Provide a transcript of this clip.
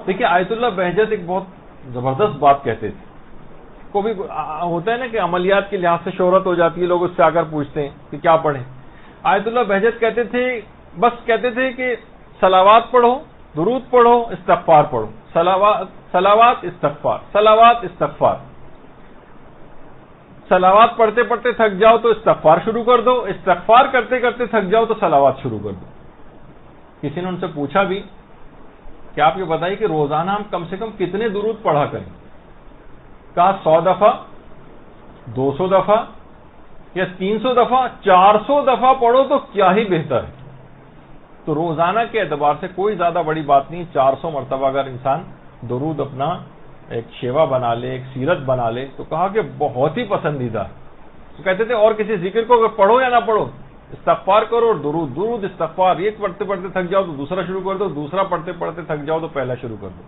دیکھیے آیت اللہ بہجت ایک بہت زبردست بات کہتے تھے. کو بھی ہوتا ہے نا کہ عملیات کے لحاظ سے شہرت ہو جاتی ہے, لوگ اس سے آ کر پوچھتے ہیں کہ کیا پڑھیں. آیت اللہ بہجت کہتے تھے, بس کہتے تھے کہ صلوات پڑھو, درود پڑھو, استغفار پڑھو, صلوات استغفار, صلوات استغفار. صلوات پڑھتے پڑھتے تھک جاؤ تو استغفار شروع کر دو, استغفار کرتے کرتے تھک جاؤ تو صلوات شروع کر دو. کسی نے ان سے پوچھا بھی کہ آپ یہ بتائیے کہ روزانہ ہم کم سے کم کتنے درود پڑھا کریں. کہا 100 دفعہ, 200 دفعہ یا 300 دفعہ, 400 دفعہ پڑھو تو کیا ہی بہتر ہے. تو روزانہ کے اعتبار سے کوئی زیادہ بڑی بات نہیں. 400 مرتبہ اگر انسان درود اپنا ایک شیوا بنا لے, ایک سیرت بنا لے, تو کہا کہ بہت ہی پسندیدہ ہے. تو کہتے تھے اور کسی ذکر کو اگر پڑھو یا نہ پڑھو, استغفار کرو اور درود, درود استغفار. ایک پڑھتے پڑھتے تھک جاؤ تو دوسرا شروع کر دو, دوسرا پڑھتے پڑھتے تھک جاؤ تو پہلا شروع کر دو.